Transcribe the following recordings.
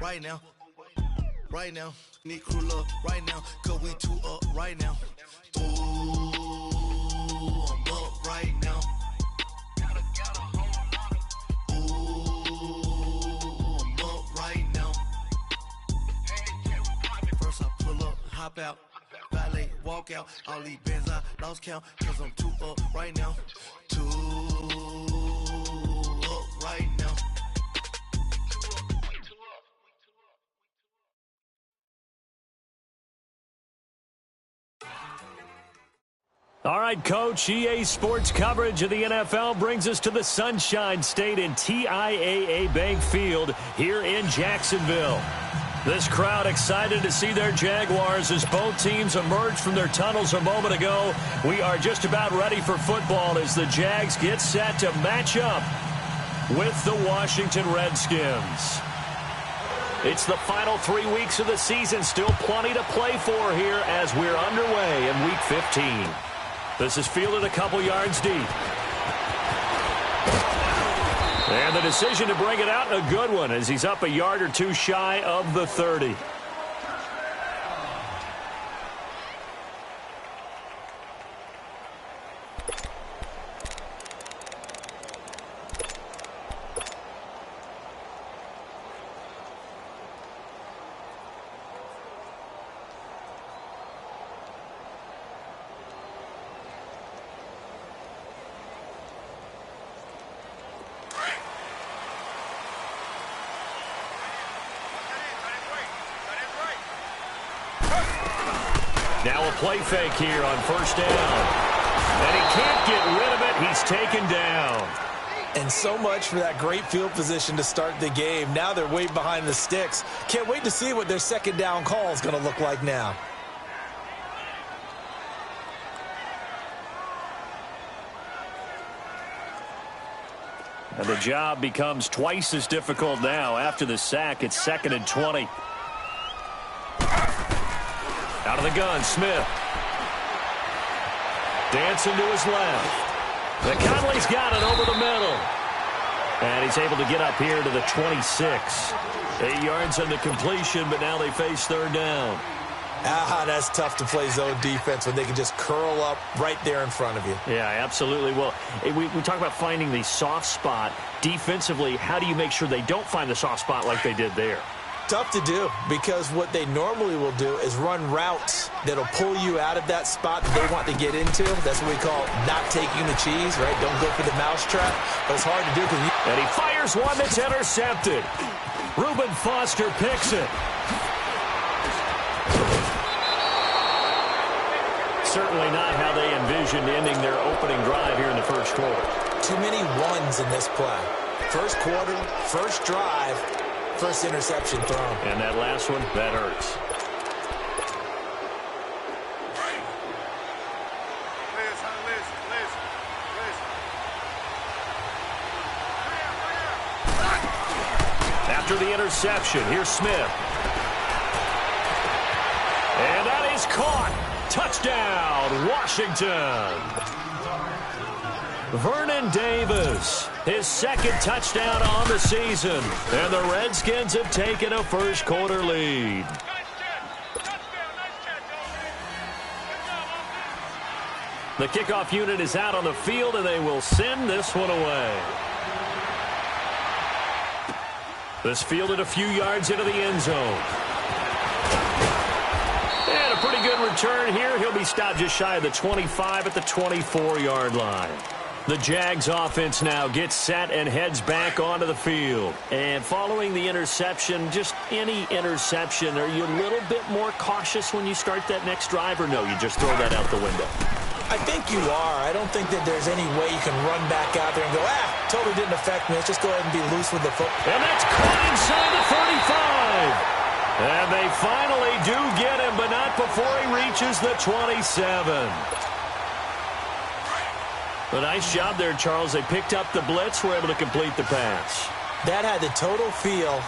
right now. Right now. Need crew love right now. Cause we two up right now. Ooh, I'm up right now. Ooh, I'm up right now. First I pull up, hop out. Valet, walk out. All these bands I lost count. Cause I'm two up right now. Two up right now. All right, Coach, EA Sports coverage of the NFL brings us to the Sunshine State in TIAA Bank Field here in Jacksonville. This crowd excited to see their Jaguars as both teams emerged from their tunnels a moment ago. We are just about ready for football as the Jags get set to match up with the Washington Redskins. It's the final 3 weeks of the season, still plenty to play for here as we're underway in Week 15. This is fielded a couple yards deep. And the decision to bring it out, a good one, as he's up a yard or two shy of the 30. Now a play fake here on first down. And he can't get rid of it. He's taken down. And so much for that great field position to start the game. Now they're way behind the sticks. Can't wait to see what their second down call is going to look like now. And the job becomes twice as difficult now. After the sack, it's 2nd and 20. Out of the gun, Smith. Dancing to his left. McConley's got it over the middle. And he's able to get up here to the 26. 8 yards on the completion, but now they face third down. That's tough to play zone defense when they can just curl up right there in front of you. Yeah, absolutely. Well, we talk about finding the soft spot. Defensively, how do you make sure they don't find the soft spot like they did there? Tough to do, because what they normally will do is run routes that'll pull you out of that spot that they want to get into. That's what we call not taking the cheese, right? Don't go for the mousetrap. But it's hard to do. And he fires one that's intercepted. Reuben Foster picks it. Certainly not how they envisioned ending their opening drive here in the first quarter. Too many ones in this play. First quarter, first drive, first interception thrown. And that last one, that hurts. After the interception, here's Smith. And that is caught. Touchdown, Washington. Vernon Davis, his second touchdown on the season. And the Redskins have taken a first quarter lead. The kickoff unit is out on the field, and they will send this one away. This fielded a few yards into the end zone. And a pretty good return here. He'll be stopped just shy of the 25 at the 24-yard line. The Jags offense now gets set and heads back onto the field. And following the interception, just any interception, are you a little bit more cautious when you start that next drive, or no, you just throw that out the window? I think you are. I don't think that there's any way you can run back out there and go, totally didn't affect me. Let's just go ahead and be loose with the football. And that's caught inside the 35. And they finally do get him, but not before he reaches the 27. A nice job there, Charles. They picked up the blitz, were able to complete the pass. That had the total feel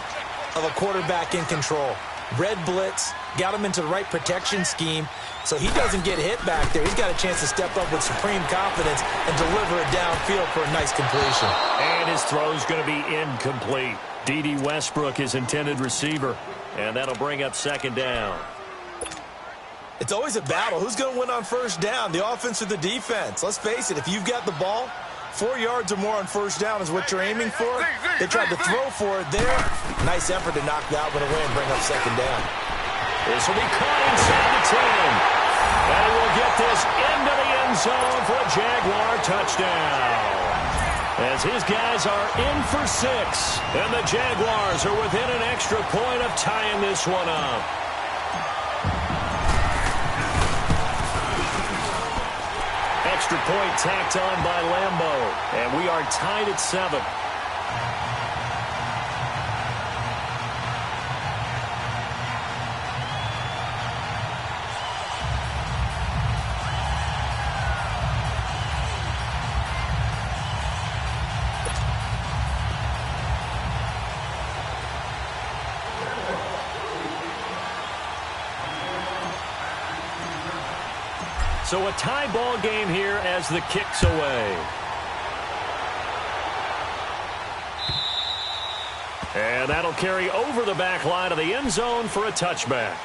of a quarterback in control. Red blitz, got him into the right protection scheme, so he doesn't get hit back there. He's got a chance to step up with supreme confidence and deliver it downfield for a nice completion. And his throw is going to be incomplete. D.D. Westbrook is intended receiver, and that'll bring up second down. It's always a battle. Who's going to win on first down, the offense or the defense? Let's face it, if you've got the ball, 4 yards or more on first down is what you're aiming for. They tried to throw for it there. Nice effort to knock that one away and bring up second down. This will be caught inside the 10. And we'll get this into the end zone for a Jaguar touchdown. As his guys are in for 6. And the Jaguars are within an extra point of tying this one up. Extra point tacked on by Lambo. And we are tied at 7. So a tie ball game here as the kick's away. And that'll carry over the back line of the end zone for a touchback.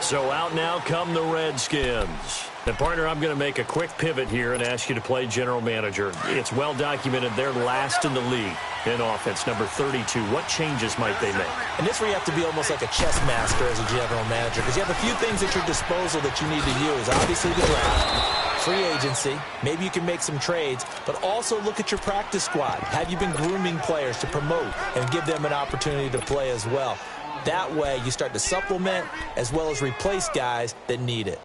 So out now come the Redskins. And, partner, I'm going to make a quick pivot here and ask you to play general manager. It's well documented they're last in the league in offense, number 32. What changes might they make? And this where you have to be almost like a chess master as a general manager, because you have a few things at your disposal that you need to use. Obviously the draft, free agency, maybe you can make some trades, but also look at your practice squad. Have you been grooming players to promote and give them an opportunity to play as well? That way you start to supplement as well as replace guys that need it.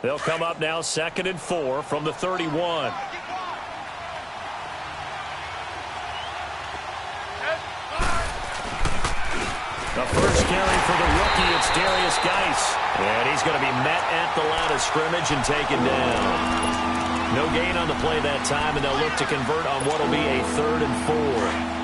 They'll come up now 2nd and 4 from the 31. The first carry for the rookie, it's Darius Geis. And he's going to be met at the line of scrimmage and taken down. No gain on the play that time, and they'll look to convert on what will be a 3rd and 4.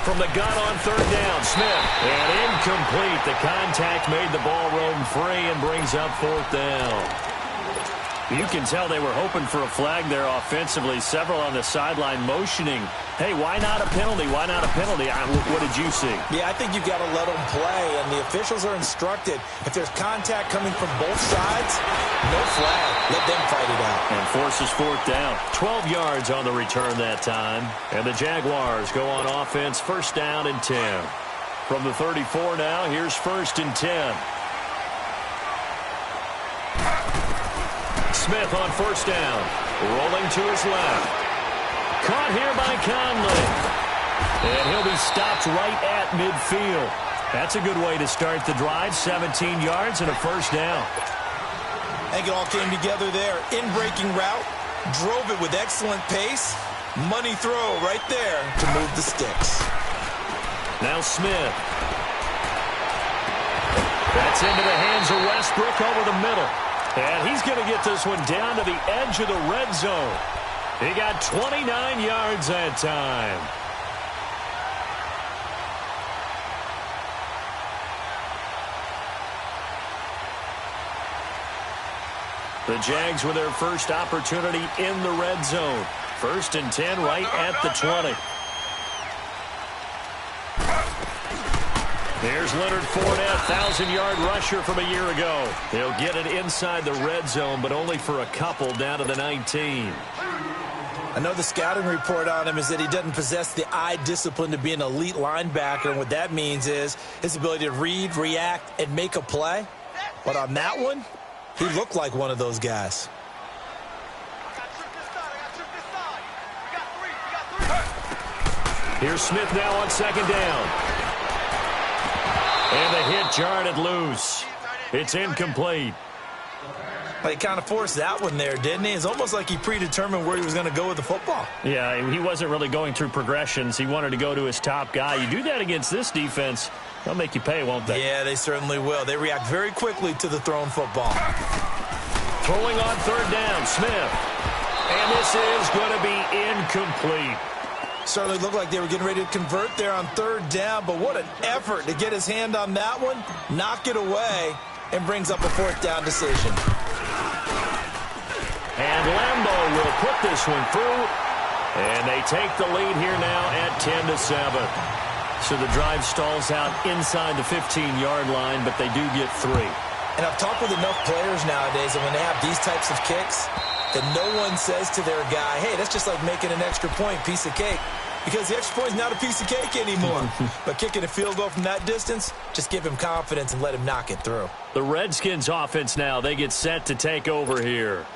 From the gun on 3rd down, Smith. And incomplete. The contact made the ball roam free and brings up 4th down. You can tell they were hoping for a flag there offensively. Several on the sideline motioning. Hey, why not a penalty? Why not a penalty? What did you see? Yeah, I think you've got to let them play, and the officials are instructed. If there's contact coming from both sides, no flag. Let them fight it out. And forces 4th down. 12 yards on the return that time. And the Jaguars go on offense, 1st down and 10. From the 34 now, here's 1st and 10. Smith on 1st down. Rolling to his left. Caught here by Conley. And he'll be stopped right at midfield. That's a good way to start the drive. 17 yards and a 1st down. I think it all came together there. In-breaking route. Drove it with excellent pace. Money throw right there to move the sticks. Now Smith. That's into the hands of Westbrook over the middle. And he's going to get this one down to the edge of the red zone. He got 29 yards that time. The Jags with their first opportunity in the red zone. 1st and 10 right at the 20. Here's Leonard Fournette, 1,000-yard rusher from a year ago. He'll get it inside the red zone, but only for a couple down to the 19. I know the scouting report on him is that he doesn't possess the eye discipline to be an elite linebacker. And what that means is his ability to read, react, and make a play. But on that one, he looked like one of those guys. Here's Smith now on 2nd down. And the hit jarred it loose. It's incomplete. He kind of forced that one there, didn't he? It's almost like he predetermined where he was going to go with the football. Yeah, he wasn't really going through progressions. He wanted to go to his top guy. You do that against this defense, they'll make you pay, won't they? Yeah, they certainly will. They react very quickly to the thrown football. Throwing on 3rd down, Smith. And this is going to be incomplete. Certainly looked like they were getting ready to convert there on third down, but what an effort to get his hand on that one, knock it away, and brings up a fourth down decision. And Lambo will put this one through, and they take the lead here now at 10-7. So the drive stalls out inside the 15-yard line, but they do get 3. And I've talked with enough players nowadays that when they have these types of kicks, that no one says to their guy, hey, that's just like making an extra point, piece of cake. Because the extra point is not a piece of cake anymore. But kicking a field goal from that distance, just give him confidence and let him knock it through. The Redskins offense now, they get set to take over here.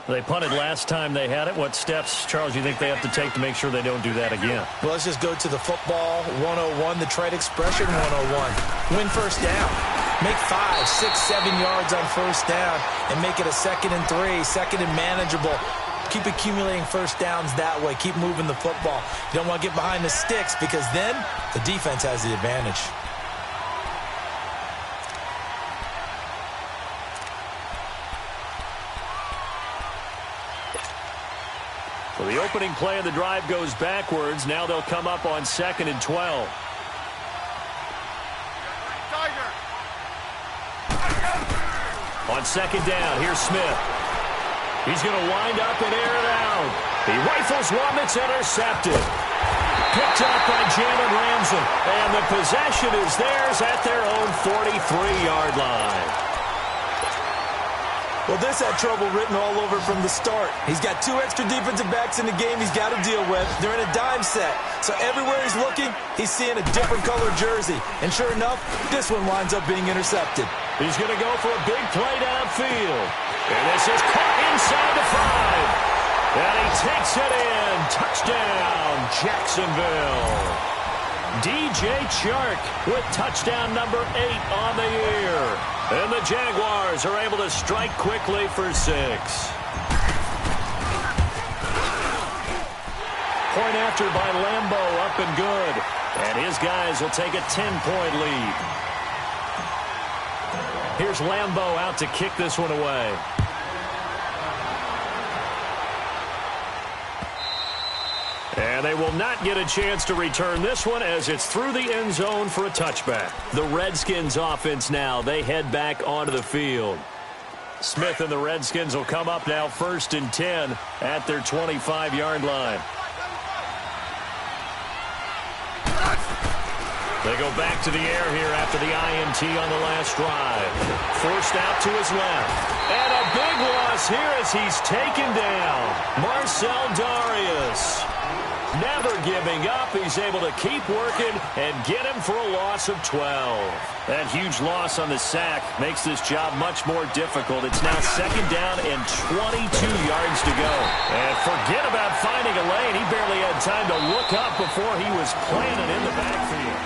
They punted last time they had it. What steps, Charles, you think they have to take to make sure they don't do that again? Well, let's just go to the football 101, the trade expression 101. Win first down. Make 5, 6, 7 yards on first down and make it a 2nd and 3, second and manageable. Keep accumulating first downs that way. Keep moving the football. You don't want to get behind the sticks because then the defense has the advantage. Well, the opening play of the drive goes backwards. Now they'll come up on 2nd and 12. On 2nd down, here's Smith. He's going to wind up and air it out. He rifles one that's intercepted. Picked up by Jalen Ramsey. And the possession is theirs at their own 43-yard line. Well, this had trouble written all over from the start. He's got 2 extra defensive backs in the game he's got to deal with. They're in a dime set. So everywhere he's looking, he's seeing a different color jersey. And sure enough, this one winds up being intercepted. He's going to go for a big play downfield. And this is caught inside the 5. And he takes it in. Touchdown, Jacksonville. DJ Chark with touchdown number 8 on the year. And the Jaguars are able to strike quickly for 6. Point after by Lambo, up and good. And his guys will take a 10-point lead. Here's Lambo out to kick this one away. And they will not get a chance to return this one as it's through the end zone for a touchback. The Redskins offense now, they head back onto the field. Smith and the Redskins will come up now 1st and 10 at their 25-yard line. They go back to the air here after the INT on the last drive. Forced out to his left. And a big loss here as he's taken down. Marcel Darius. Never giving up. He's able to keep working and get him for a loss of 12. That huge loss on the sack makes this job much more difficult. It's now 2nd down and 22 yards to go. And forget about finding a lane. He barely had time to look up before he was planted in the backfield.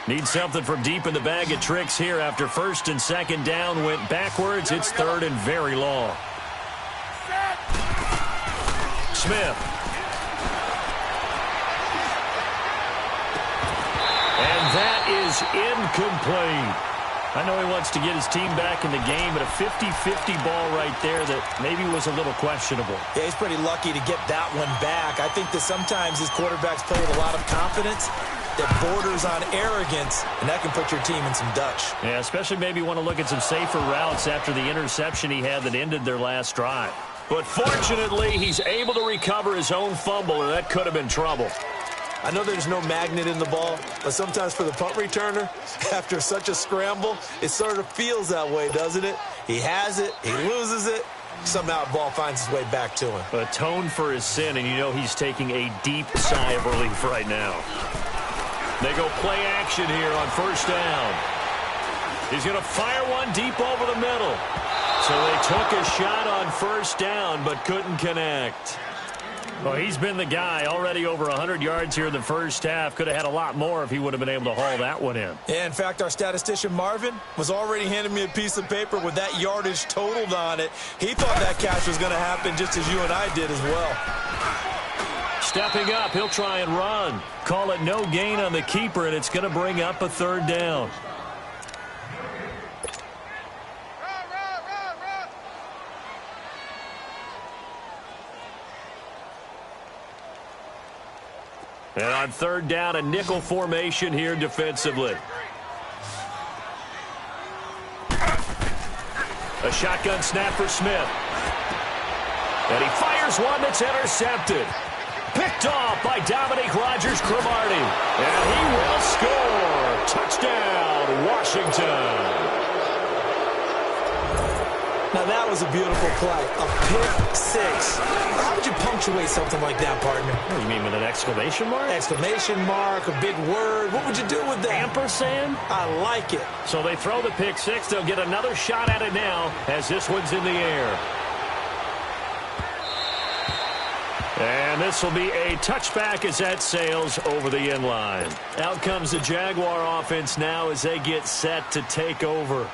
Need something from deep in the bag of tricks here after 1st and 2nd down went backwards. It's 3rd and very long. Smith. And that is incomplete. I know he wants to get his team back in the game, but a 50-50 ball right there that maybe was a little questionable. Yeah, he's pretty lucky to get that one back. I think that sometimes his quarterbacks play with a lot of confidence that borders on arrogance, and that can put your team in some Dutch. Yeah, especially maybe want to look at some safer routes after the interception he had that ended their last drive. But fortunately, he's able to recover his own fumble, or that could have been trouble. I know there's no magnet in the ball, but sometimes for the punt returner, after such a scramble, it sort of feels that way, doesn't it? He has it, he loses it, somehow the ball finds its way back to him. Atone for his sin, and you know he's taking a deep sigh of relief right now. They go play action here on 1st down. He's going to fire one deep over the middle. So they took a shot on 1st down, but couldn't connect. Well, he's been the guy already over 100 yards here in the first half. Could have had a lot more if he would have been able to haul that one in. Yeah, in fact, our statistician Marvin was already handing me a piece of paper with that yardage totaled on it. He thought that catch was going to happen just as you and I did as well. Stepping up, he'll try and run. Call it no gain on the keeper, and it's going to bring up a third down. And on third down, a nickel formation here defensively. A shotgun snap for Smith. And he fires one that's intercepted. Picked off by Dominique Rodgers-Cromartie. And he will score. Touchdown, Washington. Now, that was a beautiful play. A pick six. How would you punctuate something like that, partner? What do you mean, with an exclamation mark? Exclamation mark, a big word. What would you do with that? Ampersand? I like it. So they throw the pick six. They'll get another shot at it now as this one's in the air. And this will be a touchback as that sails over the end line. Out comes the Jaguar offense now as they get set to take over.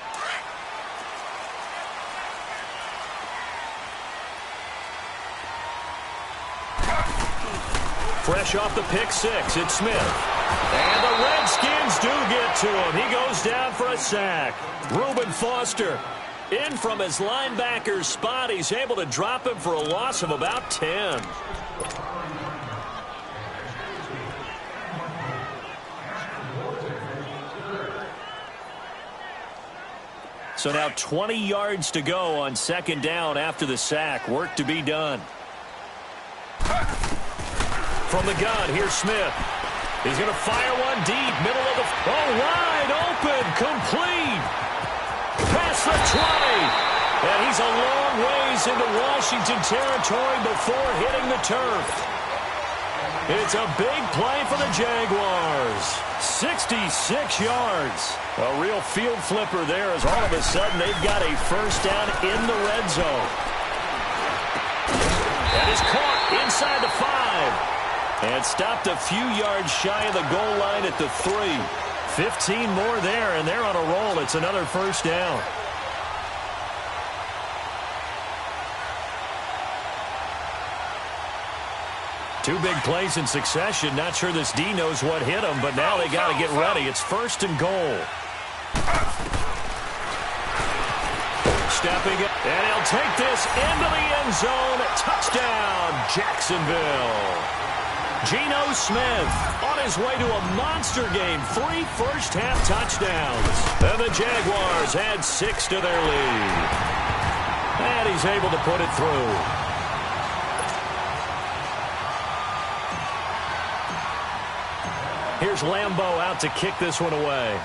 Fresh off the pick six, it's Smith. And the Redskins do get to him. He goes down for a sack. Reuben Foster in from his linebacker spot. He's able to drop him for a loss of about 10. So now 20 yards to go on second down after the sack. Work to be done. From the gun, here's Smith. He's going to fire one deep, middle of the... Oh, wide open, complete. Past the 20. And he's a long ways into Washington territory before hitting the turf. It's a big play for the Jaguars. 66 yards. A real field flipper there as all of a sudden they've got a first down in the red zone. That is caught inside the 5. And stopped a few yards shy of the goal line at the 3. 15 more there, and they're on a roll. It's another first down. Two big plays in succession. Not sure this D knows what hit him, but now they got to get ready. It's first and goal. Stepping up, and he'll take this into the end zone. Touchdown, Jacksonville. Geno Smith on his way to a monster game. 3 first-half touchdowns. And the Jaguars add 6 to their lead. And he's able to put it through. Here's Lambeau out to kick this one away.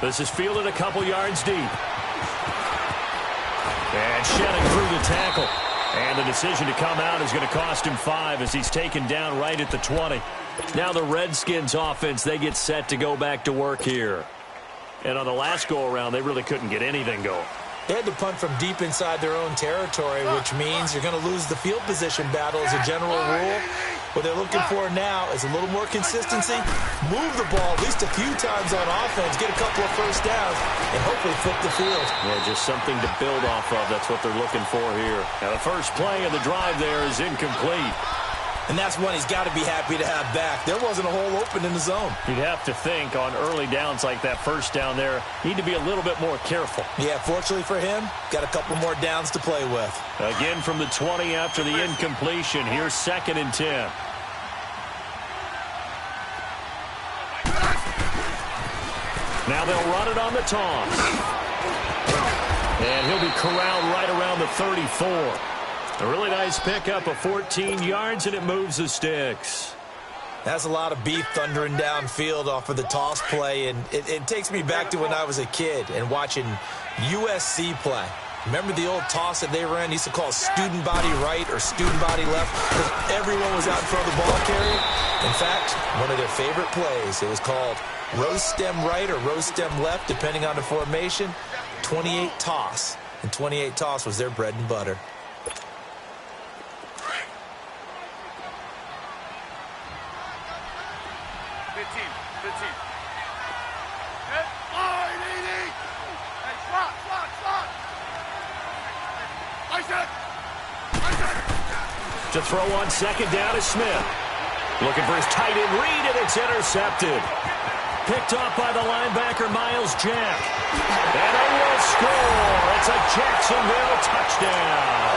This is fielded a couple yards deep. And shedding through the tackle. And the decision to come out is going to cost him 5 as he's taken down right at the 20. Now the Redskins offense, they get set to go back to work here. And on the last go-around, they really couldn't get anything going. They had to punt from deep inside their own territory, which means you're going to lose the field position battle as a general rule. What they're looking for now is a little more consistency, move the ball at least a few times on offense, get a couple of first downs, and hopefully flip the field. Yeah, just something to build off of. That's what they're looking for here. Now the first play of the drive there is incomplete. And that's one he's got to be happy to have back. There wasn't a hole open in the zone. You'd have to think on early downs like that first down there, need to be a little bit more careful. Yeah, fortunately for him, got a couple more downs to play with. Again from the 20 after the incompletion. Here's 2nd and 10. Now they'll run it on the toss. And he'll be corralled right around the 34. A really nice pickup of 14 yards, and it moves the sticks. That's a lot of beef thundering downfield off of the toss play, and it takes me back to when I was a kid and watching USC play. Remember the old toss that they ran? Used to call student body right or student body left because everyone was out in front of the ball carrier. In fact, one of their favorite plays, it was called roast stem right or roast stem left, depending on the formation. 28 toss, and 28 toss was their bread and butter. To throw on second down is Smith. Looking for his tight end read, and it's intercepted. Picked off by the linebacker, Miles Jack. And they will score. It's a Jacksonville touchdown.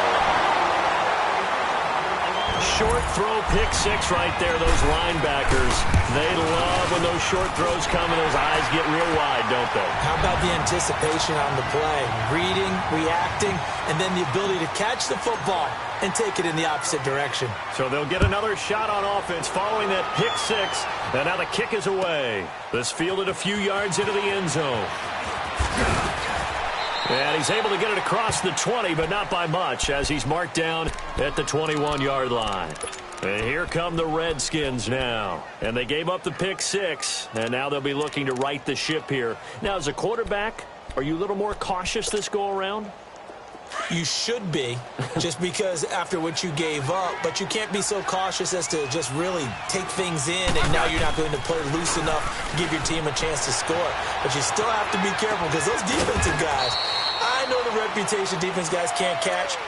Short throw, pick six right there, those linebackers. They love when those short throws come and those eyes get real wide, don't they? How about the anticipation on the play? Reading, reacting, and then the ability to catch the football and take it in the opposite direction. So they'll get another shot on offense following that pick six. And now the kick is away. This fielded a few yards into the end zone. And he's able to get it across the 20, but not by much, as he's marked down at the 21-yard line. And here come the Redskins now. And they gave up the pick six, and now they'll be looking to right the ship here. Now, as a quarterback, are you a little more cautious this go-around? You should be, just because after what you gave up, but you can't be so cautious as to just really take things in, and now you're not going to play loose enough to give your team a chance to score. But you still have to be careful, because those defensive guys, I know the reputation defense guys can't catch.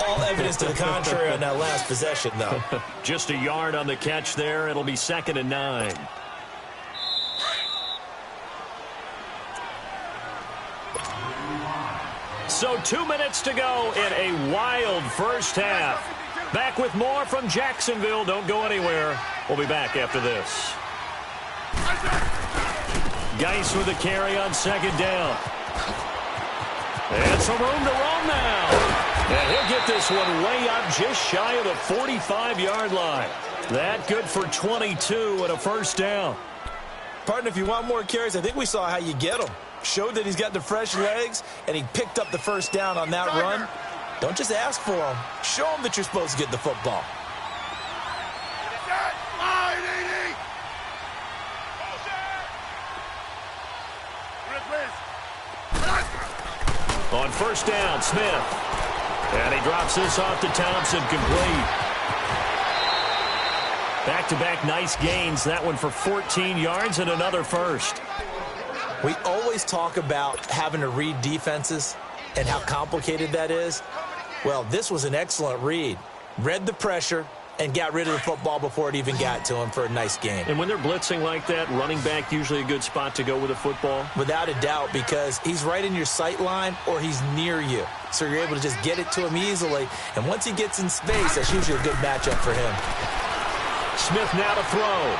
All evidence to the contrary on that last possession, though. Just a yard on the catch there. It'll be 2nd and 9. So 2 minutes to go in a wild first half. Back with more from Jacksonville. Don't go anywhere. We'll be back after this. Geis with a carry on second down. And some room to roam now. And he'll get this one way up just shy of the 45-yard line. That good for 22 and a first down. Partner, if you want more carries, I think we saw how you get them. Showed that he's got the fresh legs, and he picked up the first down on that run. Don't just ask for him. Show him that you're supposed to get the football. On first down, Smith. And he drops this off to Thompson, complete. Back-to-back nice gains. That one for 14 yards and another first. We always talk about having to read defenses and how complicated that is. Well, this was an excellent read. Read the pressure and got rid of the football before it even got to him for a nice game. And when they're blitzing like that, running back usually a good spot to go with the football? Without a doubt, because he's right in your sight line or he's near you. So you're able to just get it to him easily. And once he gets in space, that's usually a good matchup for him. Smith now to throw.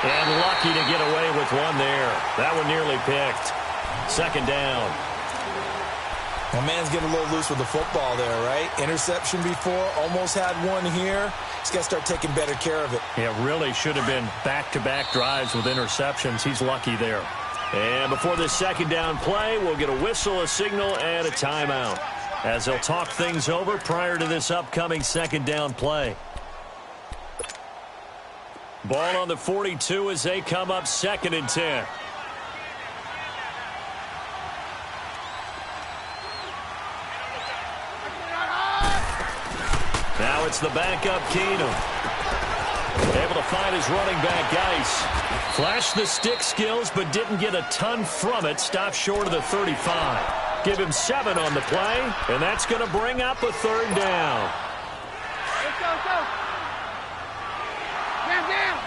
And lucky to get away with one there. That one nearly picked. Second down. My man's getting a little loose with the football there, right? Interception before, almost had one here. He's got to start taking better care of it. Yeah, really should have been back-to-back drives with interceptions. He's lucky there. And before this second down play, we'll get a whistle, a signal, and a timeout, as they'll talk things over prior to this upcoming second down play. Ball on the 42 as they come up 2nd and 10. Now it's the backup Keenum. Able to find his running back, Geis. Flashed the stick skills, but didn't get a ton from it. Stopped short of the 35. Give him 7 on the play, and that's going to bring up a third down. Let's go. Down.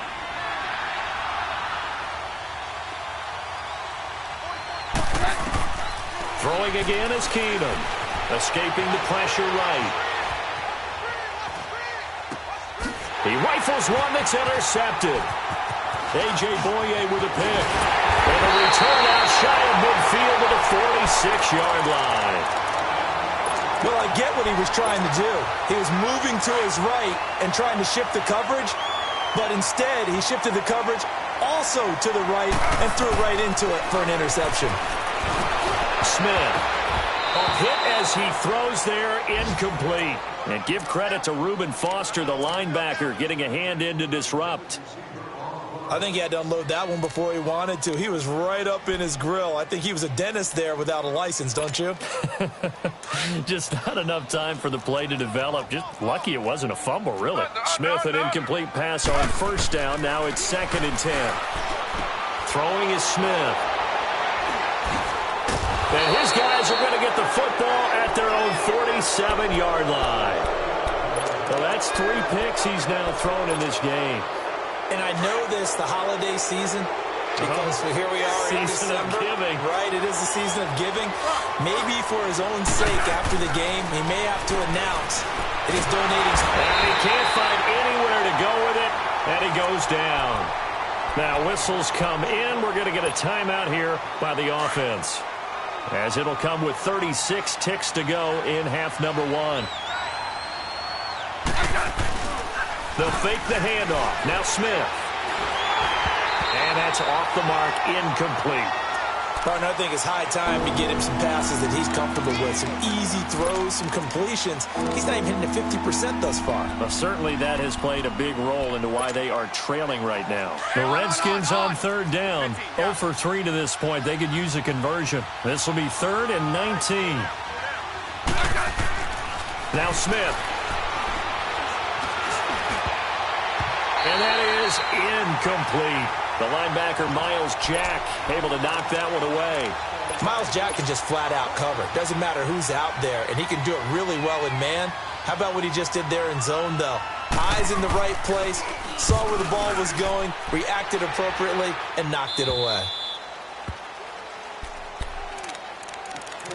Throwing again is Keenum. Escaping the pressure right. He rifles one that's intercepted. A.J. Boye with a pick. And a return out shy of midfield to the 46-yard line. Well, I get what he was trying to do. He was moving to his right and trying to shift the coverage, but instead he shifted the coverage also to the right and threw right into it for an interception. Smith. A hit as he throws there, incomplete. And give credit to Reuben Foster, the linebacker, getting a hand in to disrupt. I think he had to unload that one before he wanted to. He was right up in his grill. I think he was a dentist there without a license, don't you? Just not enough time for the play to develop. Just lucky it wasn't a fumble, really. Smith, an incomplete pass on first down. Now it's 2nd and 10. Throwing is Smith. And his guys are going to get the football at their own 47-yard line. Well, that's 3 picks he's now thrown in this game. And I know this, the holiday season, because here we are in Season December. of giving. Right, it is the season of giving. Maybe for his own sake after the game, he may have to announce that he's donating. And he can't find anywhere to go with it, and he goes down. Now whistles come in. We're going to get a timeout here by the offense, as it'll come with 36 ticks to go in half number 1. They'll fake the handoff. Now Smith. And that's off the mark, incomplete. Partner, I think it's high time to get him some passes that he's comfortable with. Some easy throws, some completions. He's not even hitting the 50% thus far. Well, certainly that has played a big role into why they are trailing right now. The Redskins on 3rd down. 0 for 3 to this point. They could use a conversion. This will be 3rd and 19. Now Smith. And that is incomplete. The linebacker, Miles Jack, able to knock that one away. Miles Jack can just flat out cover. Doesn't matter who's out there, and he can do it really well in man. How about what he just did there in zone, though? Eyes in the right place, saw where the ball was going, reacted appropriately, and knocked it away.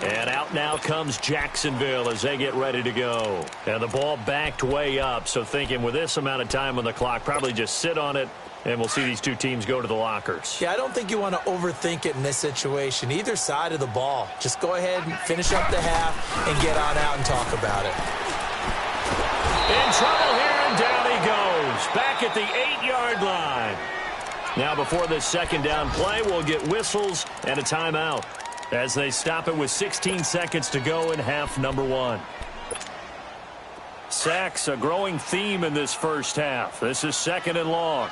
And out now comes Jacksonville as they get ready to go. And the ball backed way up, so thinking with this amount of time on the clock, probably just sit on it, and we'll see these two teams go to the lockers. Yeah, I don't think you want to overthink it in this situation. Either side of the ball. Just go ahead and finish up the half and get on out and talk about it. In trouble here, and down he goes. Back at the 8-yard line. Now before this second down play, we'll get whistles and a timeout, as they stop it with 16 seconds to go in half number 1. Sacks, a growing theme in this first half. This is 2nd and long.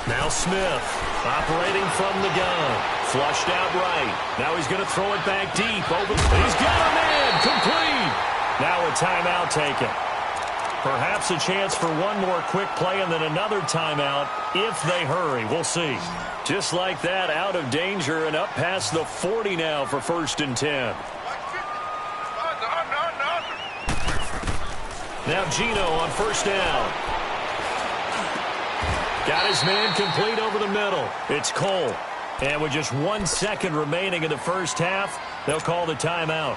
Now Smith, operating from the gun. Flushed out right. Now he's going to throw it back deep. He's got a man. Complete. Now a timeout taken. Perhaps a chance for one more quick play and then another timeout if they hurry. We'll see. Just like that, out of danger and up past the 40 now for 1st and 10. Now Gino on 1st down. Got his man complete over the middle. It's Cole. And with just 1 second remaining in the first half, they'll call the timeout.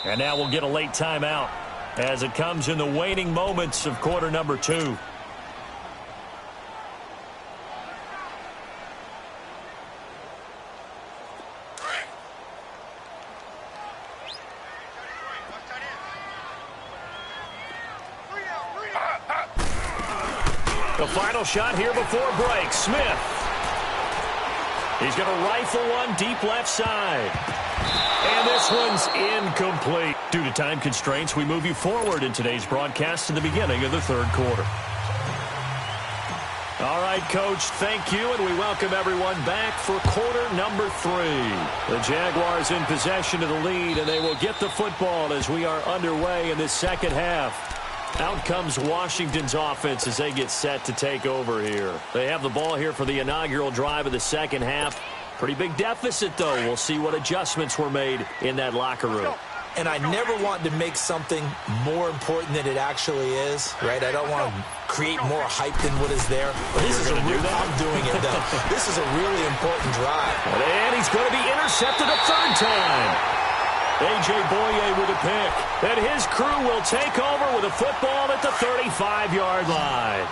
And now we'll get a late timeout as it comes in the waning moments of quarter number 2. The final shot here before break. Smith. He's going to rifle one deep left side. And this one's incomplete. Due to time constraints, we move you forward in today's broadcast to the beginning of the 3rd quarter. All right, Coach, thank you, and we welcome everyone back for quarter number 3. The Jaguars in possession of the lead, and they will get the football as we are underway in this second half. Out comes Washington's offense as they get set to take over here. They have the ball here for the inaugural drive of the second half. Pretty big deficit, though. We'll see what adjustments were made in that locker room. And I never want to make something more important than it actually is, right? I don't want to create more hype than what is there. But this is a real, I'm doing it, though. This is a really important drive. And he's going to be intercepted a 3rd time. A.J. Boye with a pick. And his crew will take over with a football at the 35-yard line.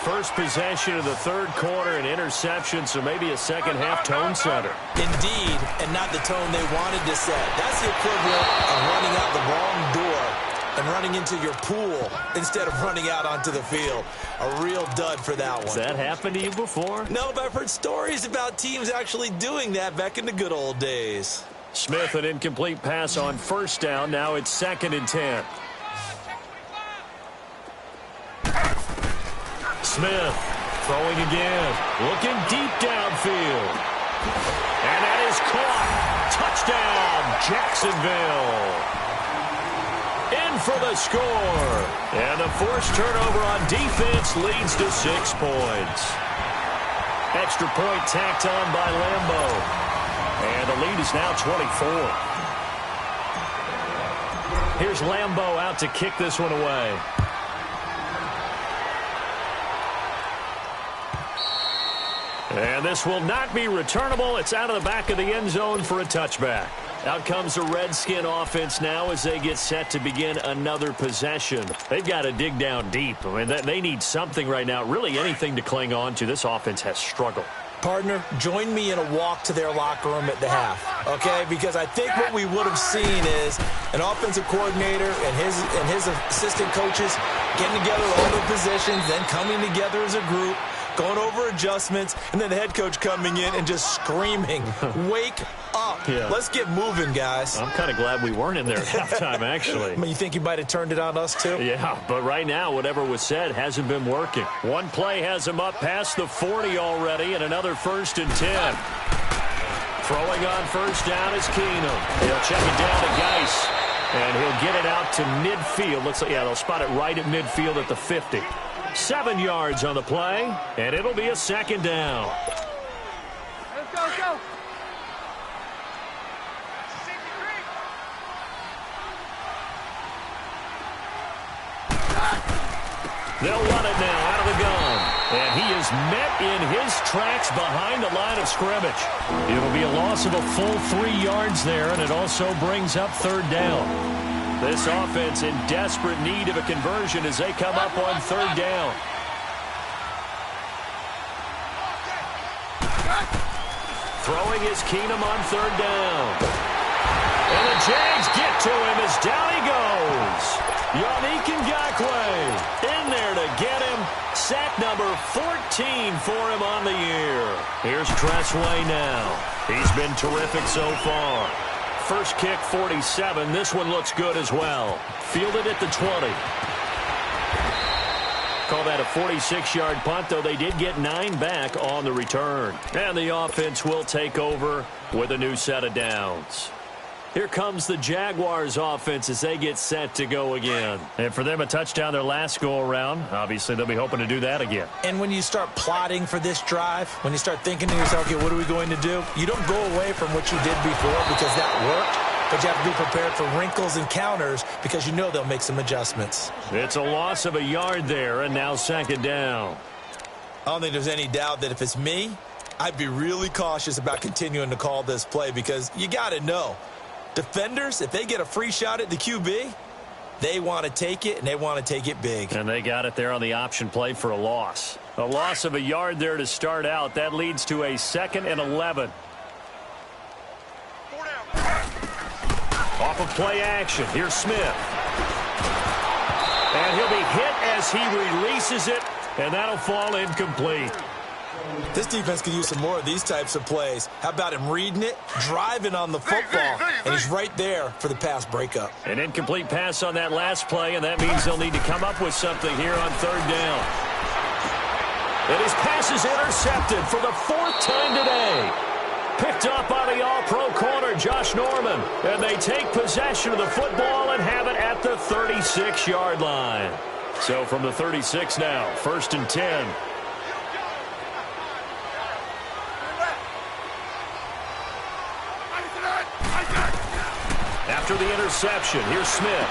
First possession of the 3rd quarter, an interception, so maybe a second-half tone setter. Indeed, and not the tone they wanted to set. That's the equivalent of running out the wrong door and running into your pool instead of running out onto the field. A real dud for that one. Has that happened to you before? No, but I've heard stories about teams actually doing that back in the good old days. Smith, an incomplete pass on 1st down. Now it's 2nd and 10. Smith throwing again. Looking deep downfield. And that is caught. Touchdown, Jacksonville. In for the score. And the forced turnover on defense leads to 6 points. Extra point tacked on by Lambo. And the lead is now 24. Here's Lambo out to kick this one away. And this will not be returnable. It's out of the back of the end zone for a touchback. Out comes the Redskin offense now as they get set to begin another possession. They've got to dig down deep. I mean, they need something right now, really anything to cling on to. This offense has struggled. Partner, join me in a walk to their locker room at the half, okay? Because I think what we would have seen is an offensive coordinator and his assistant coaches getting together all their positions, then coming together as a group, going over adjustments, and then the head coach coming in and just screaming, wake up. Yeah. Let's get moving, guys. I'm kind of glad we weren't in there at halftime, actually. I mean, you think you might have turned it on us, too? Yeah, but right now, whatever was said hasn't been working. One play has him up past the 40 already, and another 1st and 10. Throwing on first down is Keenum. He'll check it down to Geis, and he'll get it out to midfield. Looks like, yeah, they'll spot it right at midfield at the 50. 7 yards on the play, and it'll be a 2nd down. Let's go, let's go. They'll run it now out of the gun. And he is met in his tracks behind the line of scrimmage. It'll be a loss of a full 3 yards there, and it also brings up 3rd down. This offense in desperate need of a conversion as they come up on 3rd down. Throwing is Keenum on 3rd down. And the Jags get to him as down he goes. Yannick Ngakoue in there to get him. Sack number 14 for him on the year. Here's Tressway now. He's been terrific so far. First kick, 47. This one looks good as well. Fielded at the 20. Call that a 46-yard punt, though they did get 9 back on the return. And the offense will take over with a new set of downs. Here comes the Jaguars offense as they get set to go again. And for them, a touchdown their last go-around. Obviously, they'll be hoping to do that again. And when you start plotting for this drive, when you start thinking to yourself, okay, what are we going to do? You don't go away from what you did before because that worked, but you have to be prepared for wrinkles and counters because you know they'll make some adjustments. It's a loss of a yard there, and now 2nd down. I don't think there's any doubt that if it's me, I'd be really cautious about continuing to call this play because you got to know. Defenders, if they get a free shot at the QB, they want to take it, and they want to take it big. And they got it there on the option play for a loss. A loss of a yard there to start out. That leads to a 2nd and 11. Off of play action. Here's Smith. And he'll be hit as he releases it, and that'll fall incomplete. This defense could use some more of these types of plays. How about him reading it, driving on the football, and he's right there for the pass breakup. An incomplete pass on that last play, and that means they'll need to come up with something here on 3rd down. And his pass is intercepted for the 4th time today. Picked up by the all-pro corner, Josh Norman. And they take possession of the football and have it at the 36-yard line. So from the 36 now, 1st and 10. After the interception, here's Smith.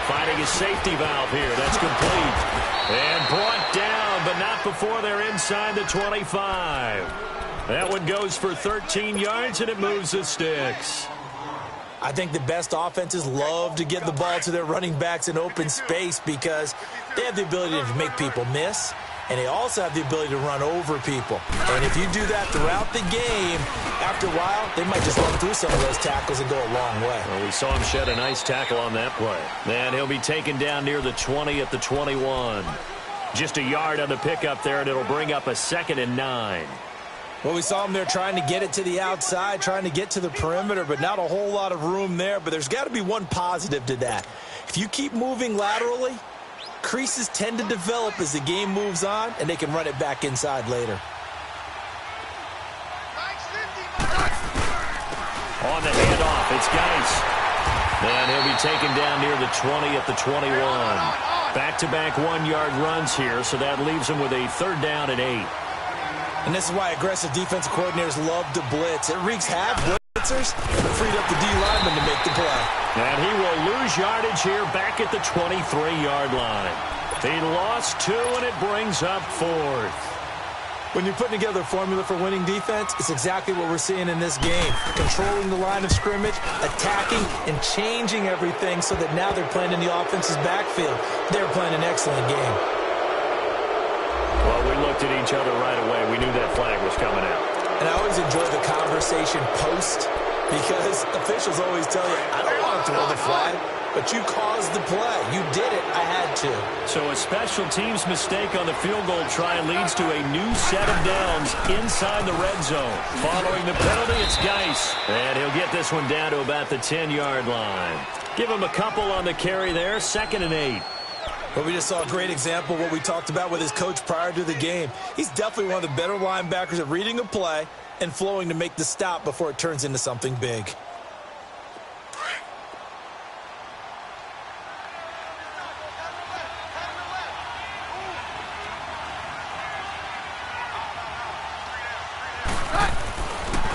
Finding his safety valve here. That's complete. And brought down, but not before they're inside the 25. That one goes for 13 yards, and it moves the sticks. I think the best offenses love to get the ball to their running backs in open space because they have the ability to make people miss, and they also have the ability to run over people. And if you do that throughout the game, after a while, they might just run through some of those tackles and go a long way. Well, we saw him shed a nice tackle on that play. And he'll be taken down near the 20 at the 21. Just a yard on the pickup there, and it'll bring up a 2nd and 9. Well, we saw him there trying to get it to the outside, trying to get to the perimeter, but not a whole lot of room there. But there's got to be one positive to that. If you keep moving laterally, creases tend to develop as the game moves on, and they can run it back inside later. On the handoff, it's Geis. And he'll be taken down near the 20 at the 21. Back-to-back 1-yard runs here, so that leaves him with a 3rd down and 8. And this is why aggressive defensive coordinators love to blitz. It wreaks havoc. Blitzers freed up the D lineman to make the play. And he will lose yardage here back at the 23-yard line. He lost 2, and it brings up 4th. When you're putting together a formula for winning defense, it's exactly what we're seeing in this game. Controlling the line of scrimmage, attacking, and changing everything so that now they're playing in the offense's backfield. They're playing an excellent game. Well, we looked at each other right away. We knew that flag was coming out. And I always enjoy the conversation post because officials always tell you, I don't want to throw the flag, but you caused the play. You did it. I had to. So a special teams mistake on the field goal try leads to a new set of downs inside the red zone. Following the penalty, it's Geis. And he'll get this one down to about the 10-yard line. Give him a couple on the carry there, 2nd and 8. But we just saw a great example of what we talked about with his coach prior to the game. He's definitely one of the better linebackers at reading a play and flowing to make the stop before it turns into something big.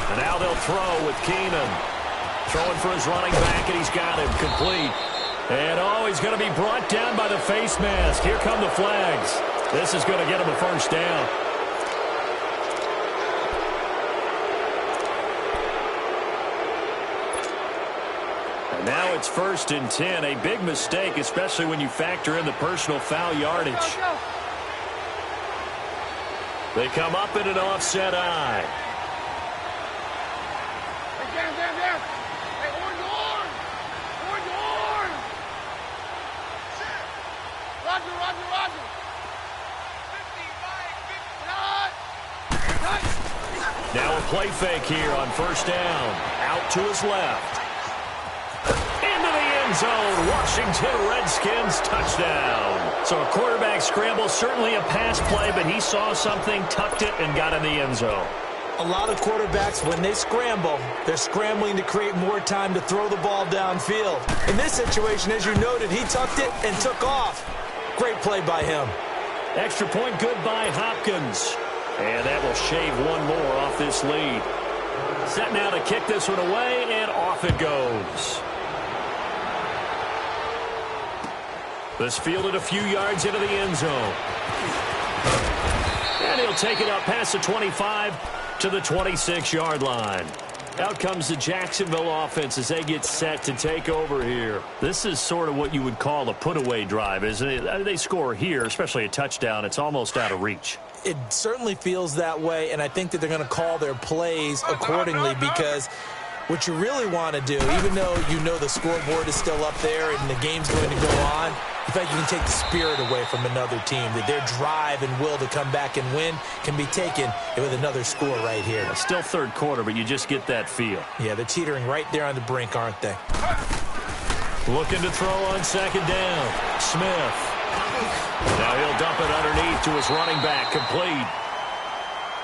And now they'll throw with Keenan. Throwing for his running back, and he's got him complete. And, he's going to be brought down by the face mask. Here come the flags. This is going to get him a 1st down. And now it's 1st and 10. A big mistake, especially when you factor in the personal foul yardage. They come up in an offset eye. Now a play fake here on 1st down. Out to his left. Into the end zone. Washington Redskins touchdown. So a quarterback scramble, certainly a pass play, but he saw something, tucked it, and got in the end zone. A lot of quarterbacks, when they scramble, they're scrambling to create more time to throw the ball downfield. In this situation, as you noted, he tucked it and took off. Great play by him. Extra point good by Hopkins. And that will shave one more off this lead. Set now to kick this one away, and off it goes. This fielded a few yards into the end zone. And he'll take it up past the 25 to the 26-yard line. Out comes the Jacksonville offense as they get set to take over here. This is sort of what you would call a put-away drive, isn't it? They score here, especially a touchdown. It's almost out of reach. It certainly feels that way, and I think that they're going to call their plays accordingly because what you really want to do, even though you know the scoreboard is still up there and the game's going to go on, in fact, you can take the spirit away from another team, that their drive and will to come back and win can be taken with another score right here. Still 3rd quarter, but you just get that feel. Yeah, they're teetering right there on the brink, aren't they? Looking to throw on 2nd down. Smith. Now he'll dump it underneath to his running back, complete.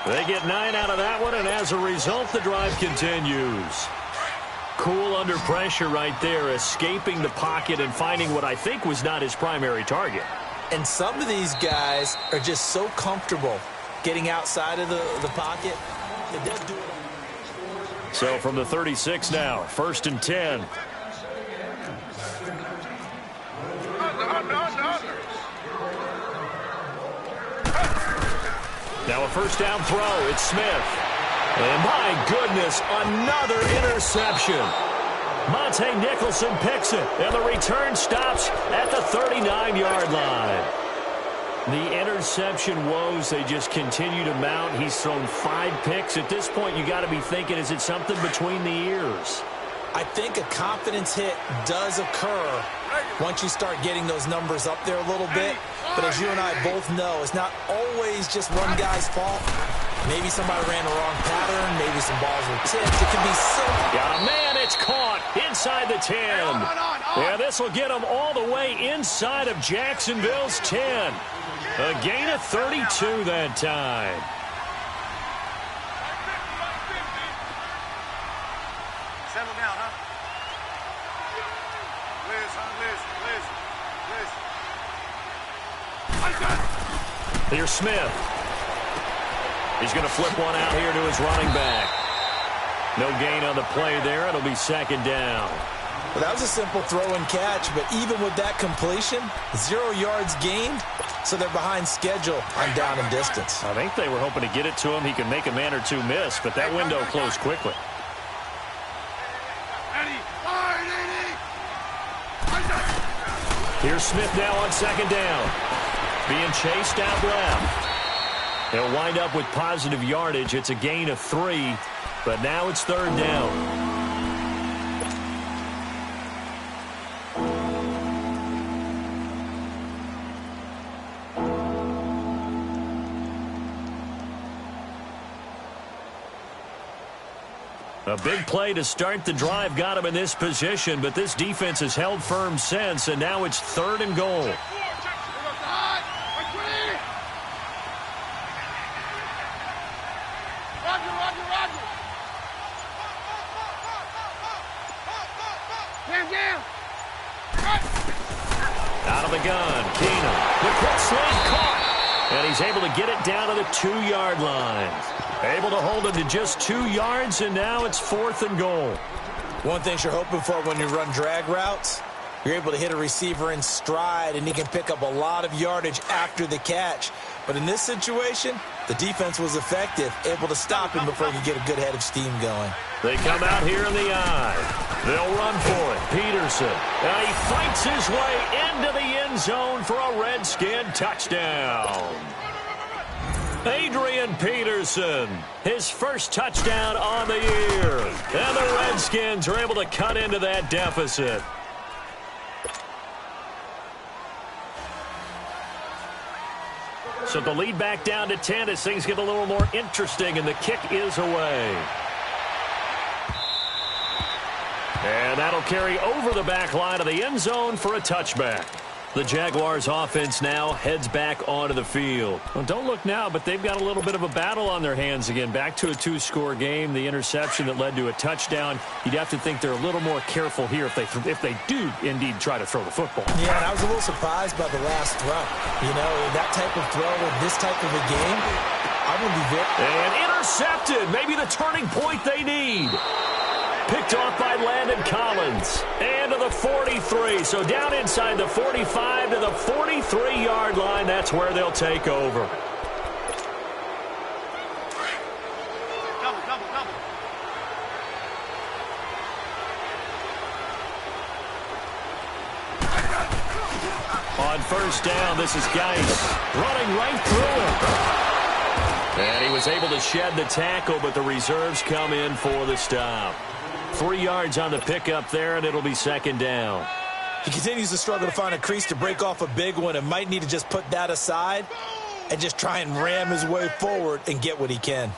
They get 9 out of that one, and as a result, the drive continues. Cool under pressure right there, escaping the pocket and finding what I think was not his primary target. And some of these guys are just so comfortable getting outside of the pocket. It does do it. So from the 36 now, 1st and 10. Now a 1st down throw. It's Smith. And my goodness, another interception. Monte Nicholson picks it, and the return stops at the 39-yard line. The interception woes, they just continue to mount. He's thrown 5 picks. At this point, you got to be thinking, is it something between the ears? I think a confidence hit does occur once you start getting those numbers up there a little bit. But as you and I both know, it's not always just one guy's fault. Maybe somebody ran the wrong pattern. Maybe some balls were tipped. It can be so. Got a man. It's caught inside the 10. Yeah, this will get him all the way inside of Jacksonville's 10. A gain of 32 that time. Settle down, huh? Here's Smith. He's going to flip one out here to his running back. No gain on the play there. It'll be second down. Well, that was a simple throw and catch, but even with that completion, 0 yards gained, so they're behind schedule on down and distance. I think they were hoping to get it to him. He could make a man or two miss, but that window closed quickly. Here's Smith now on second down. Being chased out left. They'll wind up with positive yardage. It's a gain of 3, but now it's third down. A big play to start the drive got him in this position, but this defense has held firm since, and now it's third and goal. Out of the gun, Keenum. The quick slant caught, and he's able to get it down to the 2-yard line. Able to hold him to just 2 yards, and now it's fourth and goal. One thing you're hoping for when you run drag routes, you're able to hit a receiver in stride, and he can pick up a lot of yardage after the catch. But in this situation, the defense was effective, able to stop him before he could get a good head of steam going. They come out here in the eye. They'll run for it. Peterson. And he fights his way into the end zone for a Redskin touchdown. Adrian Peterson, his first touchdown on the year. And the Redskins are able to cut into that deficit. So the lead back down to 10 as things get a little more interesting, and the kick is away. And that'll carry over the back line of the end zone for a touchback. The Jaguars offense now heads back onto the field. Well, don't look now, but they've got a little bit of a battle on their hands again. Back to a 2-score game. The interception that led to a touchdown. You'd have to think they're a little more careful here if they do indeed try to throw the football. Yeah, and I was a little surprised by the last throw. You know, that type of throw in this type of a game, I would be very... And intercepted. Maybe the turning point they need. Picked off by Landon Collins. And to the 43. So down inside the 45 to the 43-yard line. That's where they'll take over. On first down, this is Geis running right through him. And he was able to shed the tackle, but the reserves come in for the stop. 3 yards on the pickup there, and it'll be second down. He continues to struggle to find a crease to break off a big one and might need to just put that aside and just try and ram his way forward and get what he can.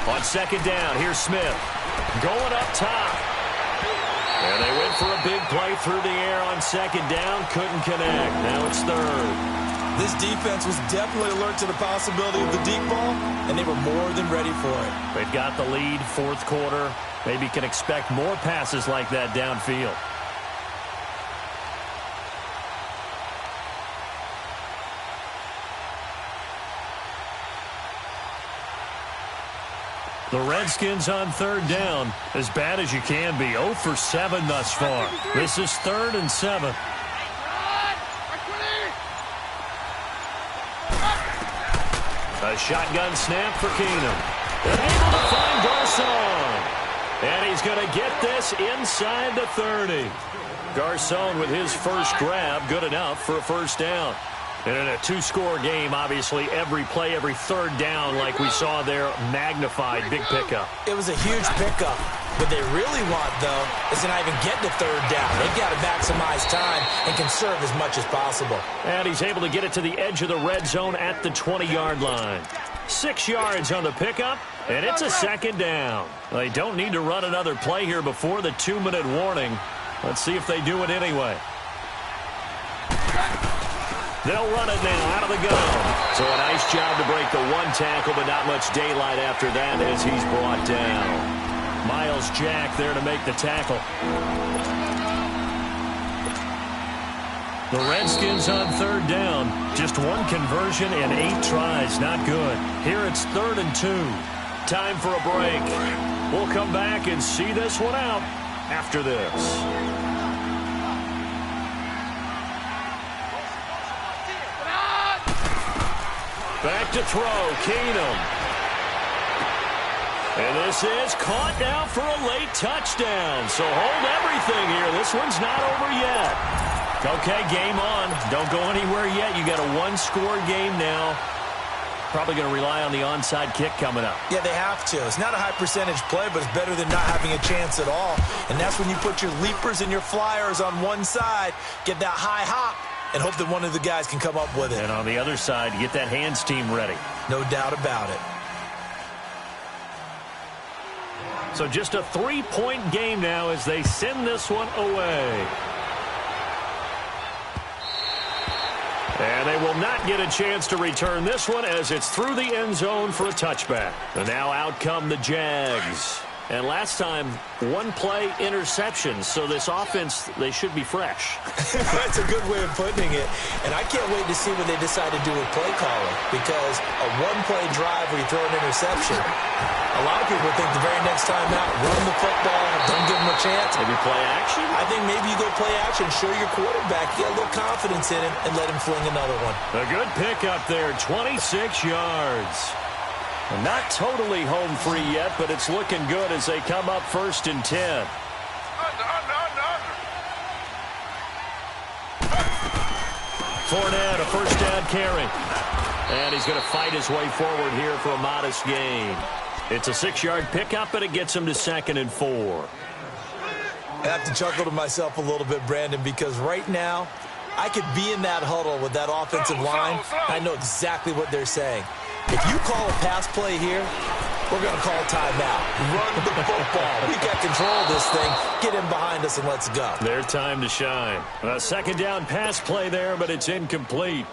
On second down, here's Smith going up top. And they went for a big play through the air on second down. Couldn't connect. Now it's third. This defense was definitely alert to the possibility of the deep ball, and they were more than ready for it. They've got the lead, fourth quarter. Maybe can expect more passes like that downfield. The Redskins on third down, as bad as you can be. 0 for 7 thus far. This is 3rd and 7. A shotgun snap for Keenum. And able to find Garcon. And he's going to get this inside the 30. Garcon with his first grab, good enough for a first down. And in a 2-score game, obviously, every play, every third down, like we saw there, magnified, big pickup. It was a huge pickup. What they really want, though, is to not even get to third down. They've got to maximize time and conserve as much as possible. And he's able to get it to the edge of the red zone at the 20-yard line. 6 yards on the pickup, and it's a second down. They don't need to run another play here before the 2-minute warning. Let's see if they do it anyway. They'll run it now out of the gun. So a nice job to break the 1 tackle, but not much daylight after that as he's brought down. Miles Jack there to make the tackle. The Redskins on 3rd down. Just 1 conversion and 8 tries. Not good. Here it's 3rd and 2. Time for a break. We'll come back and see this one out after this. Back to throw, Keenum. And this is caught now for a late touchdown. So hold everything here. This one's not over yet. Okay, game on. Don't go anywhere yet. You got a 1-score game now. Probably going to rely on the onside kick coming up. Yeah, they have to. It's not a high percentage play, but it's better than not having a chance at all. And that's when you put your leapers and your flyers on one side, get that high hop, and hope that one of the guys can come up with it. And on the other side, get that hands team ready. No doubt about it. So just a 3-point game now as they send this one away. And they will not get a chance to return this one as it's through the end zone for a touchback. And now out come the Jags. And last time, 1-play interceptions. So this offense, they should be fresh. That's a good way of putting it. And I can't wait to see what they decide to do with play calling. Because a 1-play drive where you throw an interception, a lot of people think the very next time out, run the football, don't give them a chance. Maybe play action? I think maybe you go play action, show your quarterback, get a little confidence in him, and let him fling another one. A good pickup there, 26 yards. Not totally home free yet, but it's looking good as they come up 1st and 10. Fournette, a first down carry. And he's going to fight his way forward here for a modest gain. It's a 6-yard pickup, but it gets him to 2nd and 4. I have to chuckle to myself a little bit, Brandon, because right now, I could be in that huddle with that offensive line. I know exactly what they're saying. If you call a pass play here, we're going to call a timeout. Run the football. We got control of this thing. Get in behind us and let's go. Their time to shine. A second down pass play there, but it's incomplete.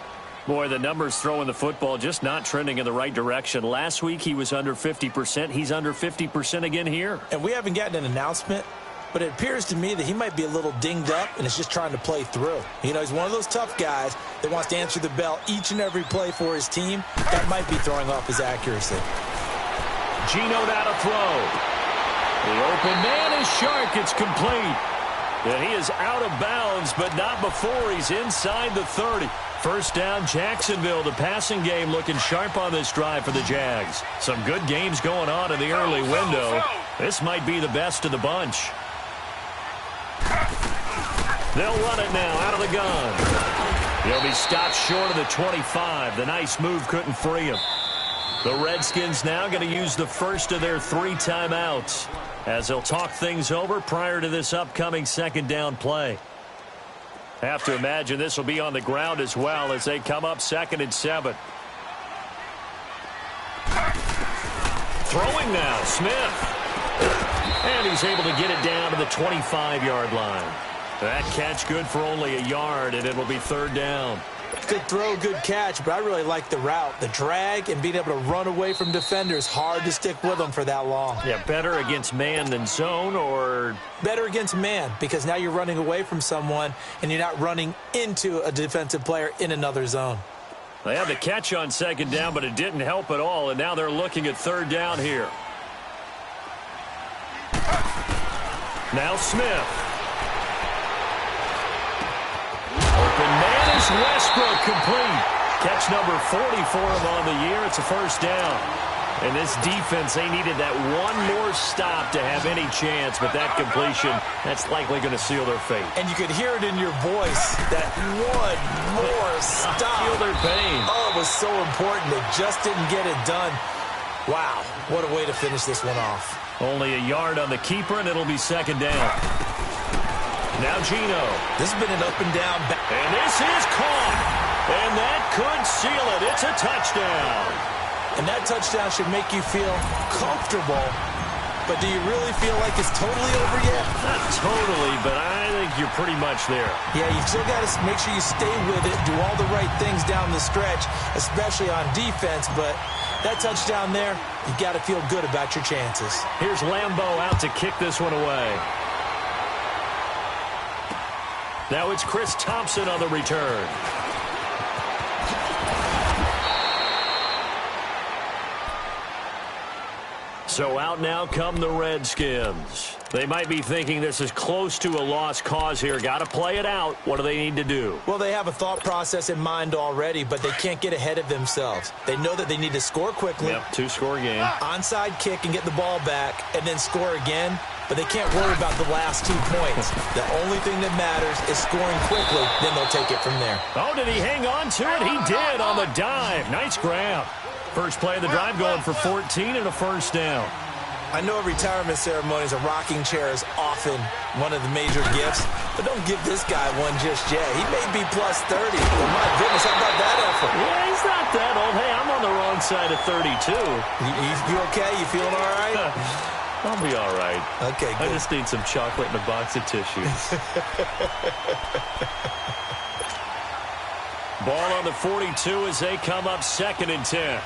Boy, the numbers throwing the football just not trending in the right direction. Last week he was under 50%. He's under 50% again here. And we haven't gotten an announcement, but it appears to me that he might be a little dinged up and is just trying to play through. You know, he's one of those tough guys that wants to answer the bell each and every play for his team. That might be throwing off his accuracy. Geno now to throw. The open man is Shark. It's complete. And he is out of bounds, but not before he's inside the 30. First down, Jacksonville. The passing game looking sharp on this drive for the Jags. Some good games going on in the early window. This might be the best of the bunch. They'll run it now out of the gun. He'll be stopped short of the 25. The nice move couldn't free him. The Redskins now going to use the first of their 3 timeouts as they'll talk things over prior to this upcoming second down play. Have to imagine this will be on the ground as well as they come up 2nd and 7. Throwing now, Smith. And he's able to get it down to the 25-yard line. That catch good for only a yard, and it'll be 3rd down. Good throw, good catch, but I really like the route. The drag and being able to run away from defenders, hard to stick with them for that long. Yeah, better against man than zone, or? Better against man, because now you're running away from someone and you're not running into a defensive player in another zone. They had the catch on 2nd down, but it didn't help at all, and now they're looking at 3rd down here. Now Smith. Open man is Westbrook, complete. Catch number 40 for him on the year. It's a first down. And this defense, they needed that one more stop to have any chance, but that completion, that's likely going to seal their fate. And you could hear it in your voice, that one more stop. Feel their pain. Oh, it was so important. They just didn't get it done. Wow, what a way to finish this one off. Only a yard on the keeper, and it'll be 2nd down. Now Geno. This has been an up and down. And this is caught. And that could seal it. It's a touchdown. And that touchdown should make you feel comfortable. But do you really feel like it's totally over yet? Not totally, but I think you're pretty much there. Yeah, you still got to make sure you stay with it, do all the right things down the stretch, especially on defense. But that touchdown there, you got to feel good about your chances. Here's Lambeau out to kick this one away. Now it's Chris Thompson on the return. So out now come the Redskins. They might be thinking this is close to a lost cause here. Got to play it out. What do they need to do? Well, they have a thought process in mind already, but they can't get ahead of themselves. They know that they need to score quickly. Yep, two-score game. Onside kick and get the ball back, and then score again. But they can't worry about the last 2 points. The only thing that matters is scoring quickly. Then they'll take it from there. Oh, did he hang on to it? He did on the dive. Nice grab. First play of the drive going for 14 and a first down. I know at retirement ceremonies, a rocking chair is often one of the major gifts, but don't give this guy one just yet. He may be plus 30, but my goodness, how about that effort? Yeah, he's not that old. Hey, I'm on the wrong side of 32. You okay? You feeling all right? I'll be all right. Okay, good. I just need some chocolate and a box of tissues. Ball on the 42 as they come up 2nd and 10.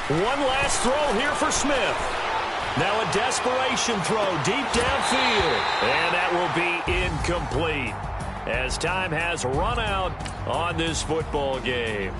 One last throw here for Smith. Now a desperation throw deep downfield. And that will be incomplete as time has run out on this football game.